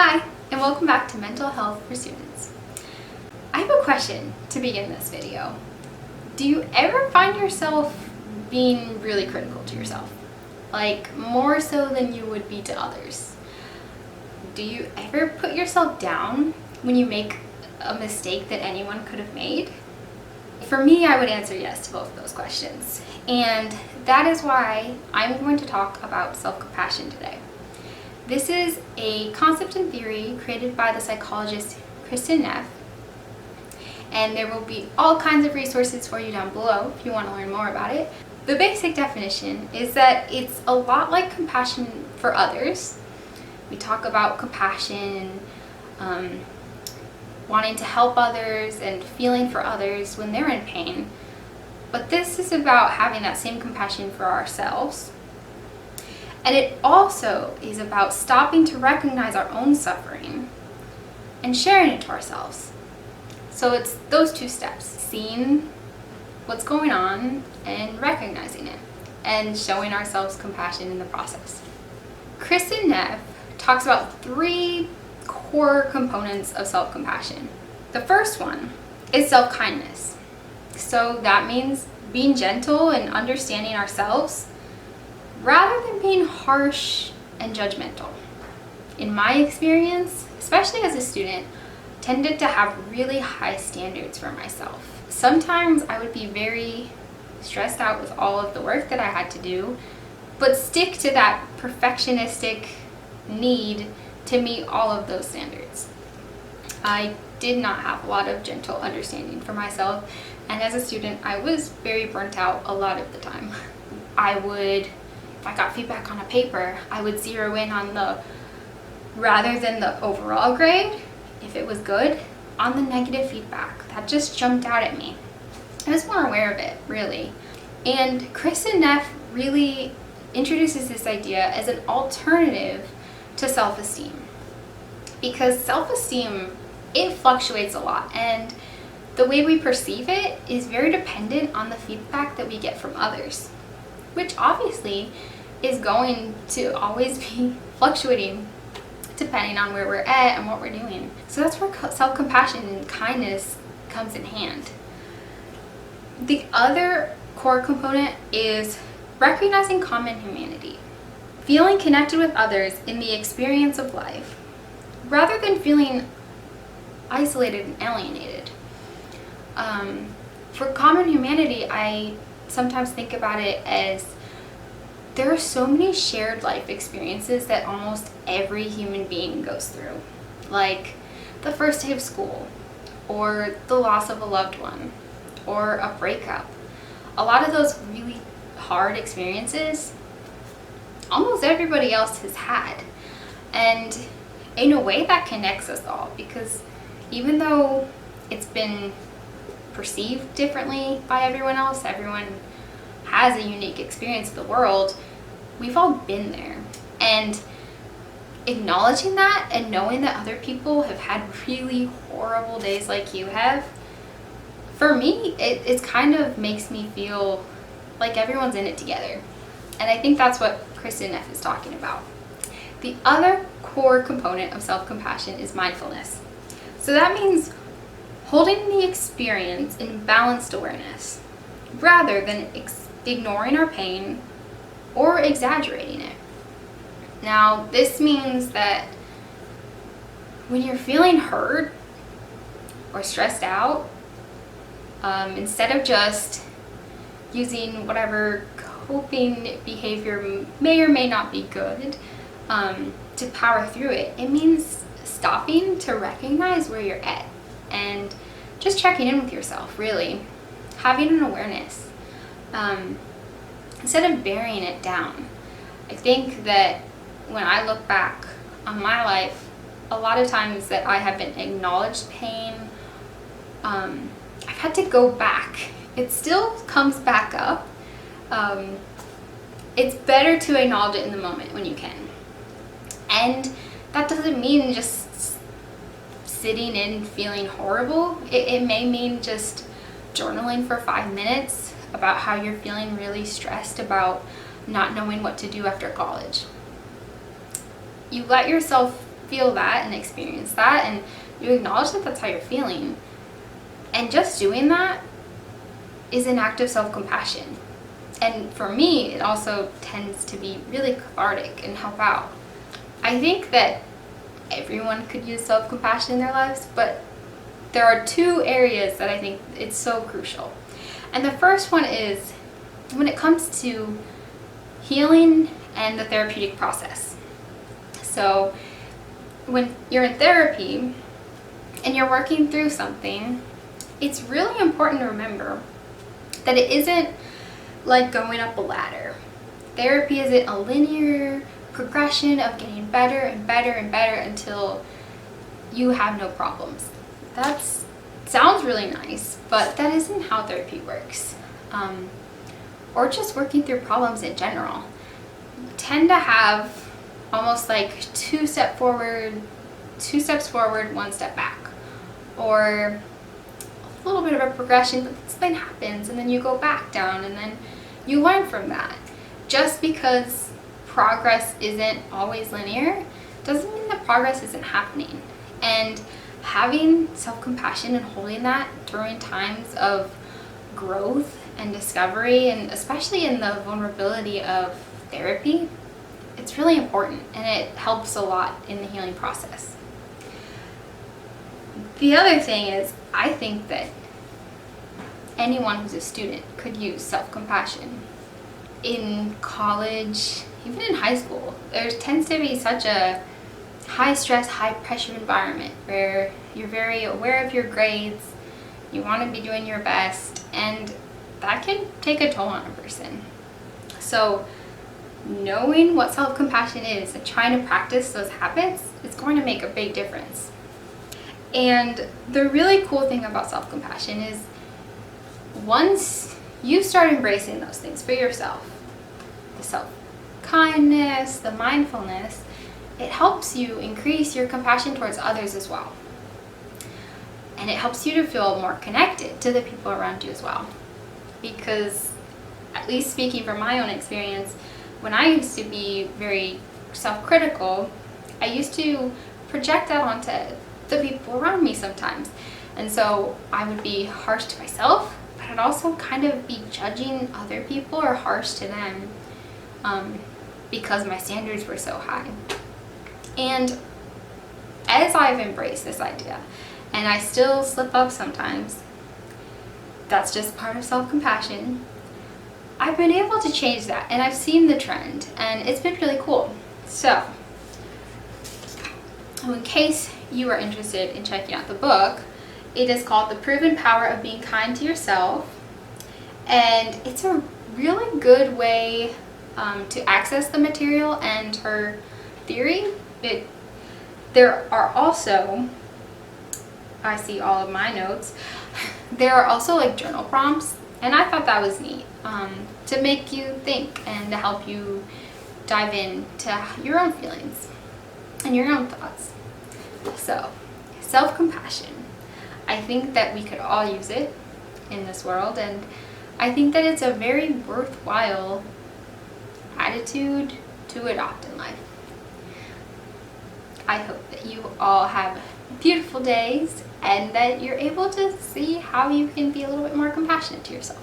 Hi, and welcome back to Mental Health for Students. I have a question to begin this video. Do you ever find yourself being really critical to yourself? Like, more so than you would be to others? Do you ever put yourself down when you make a mistake that anyone could have made? For me, I would answer yes to both of those questions. And that is why I'm going to talk about self-compassion today. This is a concept and theory created by the psychologist Kristen Neff, and there will be all kinds of resources for you down below if you want to learn more about it. The basic definition is that it's a lot like compassion for others. We talk about compassion, wanting to help others and feeling for others when they're in pain, but this is about having that same compassion for ourselves. And it also is about stopping to recognize our own suffering and sharing it to ourselves. So it's those two steps: seeing what's going on and recognizing it, and showing ourselves compassion in the process. Kristen Neff talks about 3 core components of self-compassion. The first one is self-kindness. So that means being gentle and understanding ourselves rather than being harsh and judgmental. In my experience, especially as a student, tended to have really high standards for myself. Sometimes I would be very stressed out with all of the work that I had to do, but stick to that perfectionistic need to meet all of those standards. I did not have a lot of gentle understanding for myself, and as a student, I was very burnt out a lot of the time. If I got feedback on a paper, I would zero in on rather than the overall grade, if it was good, on the negative feedback. That just jumped out at me. I was more aware of it, really. And Kristen Neff really introduces this idea as an alternative to self-esteem. Because self-esteem, it fluctuates a lot, and the way we perceive it is very dependent on the feedback that we get from others, which obviously is going to always be fluctuating depending on where we're at and what we're doing. So that's where self-compassion and kindness comes in hand. The other core component is recognizing common humanity, feeling connected with others in the experience of life, rather than feeling isolated and alienated. For common humanity, I sometimes think about it as there are so many shared life experiences that almost every human being goes through, like the first day of school, or the loss of a loved one, or a breakup. A lot of those really hard experiences, almost everybody else has had. And in a way that connects us all, because even though it's been perceived differently by everyone else, everyone has a unique experience of the world, we've all been there. And acknowledging that and knowing that other people have had really horrible days like you have, for me, it kind of makes me feel like everyone's in it together. And I think that's what Kristen Neff is talking about. The other core component of self-compassion is mindfulness. So that means holding the experience in balanced awareness, rather than ignoring our pain or exaggerating it. Now, this means that when you're feeling hurt or stressed out, instead of just using whatever coping behavior may or may not be good to power through it, it means stopping to recognize where you're at and just checking in with yourself, really. Having an awareness. Instead of burying it down. I think that when I look back on my life, a lot of times that I haven't acknowledged pain, I've had to go back. It still comes back up. It's better to acknowledge it in the moment when you can. And that doesn't mean just sitting in feeling horrible. It may mean just journaling for 5 minutes about how you're feeling really stressed about not knowing what to do after college. You let yourself feel that and experience that, and you acknowledge that that's how you're feeling. And just doing that is an act of self-compassion. And for me, it also tends to be really cathartic and help out. I think that everyone could use self-compassion in their lives, but there are two areas that I think it's so crucial. And the first one is when it comes to healing and the therapeutic process. So when you're in therapy and you're working through something, it's really important to remember that it isn't like going up a ladder. Therapy isn't a linear progression of getting better and better and better until you have no problems. That sounds really nice, but that isn't how therapy works. Or just working through problems in general. You tend to have almost like two steps forward, 1 step back. Or a little bit of a progression, but something happens and then you go back down and then you learn from that. Just because progress isn't always linear doesn't mean that progress isn't happening. And having self-compassion and holding that during times of growth and discovery, and especially in the vulnerability of therapy, it's really important and it helps a lot in the healing process. The other thing is, I think that anyone who's a student could use self-compassion. In college, even in high school, there tends to be such a high stress, high pressure environment where you're very aware of your grades, you want to be doing your best, and that can take a toll on a person. So knowing what self-compassion is and trying to practice those habits is going to make a big difference. And the really cool thing about self-compassion is once you start embracing those things for yourself, the self-kindness, the mindfulness, it helps you increase your compassion towards others as well. And it helps you to feel more connected to the people around you as well. Because, at least speaking from my own experience, when I used to be very self-critical, I used to project that onto the people around me sometimes. And so I would be harsh to myself, but I'd also kind of be judging other people or harsh to them because my standards were so high. And as I've embraced this idea, and I still slip up sometimes, that's just part of self-compassion, I've been able to change that, and I've seen the trend, and it's been really cool. So, in case you are interested in checking out the book, it is called The Proven Power of Being Kind to Yourself, and it's a really good way to access the material and her theory. There are also, I see all of my notes, there are also like journal prompts, and I thought that was neat to make you think and to help you dive into your own feelings and your own thoughts. So, self-compassion. I think that we could all use it in this world, and I think that it's a very worthwhile attitude to adopt in life. I hope that you all have beautiful days and that you're able to see how you can be a little bit more compassionate to yourself.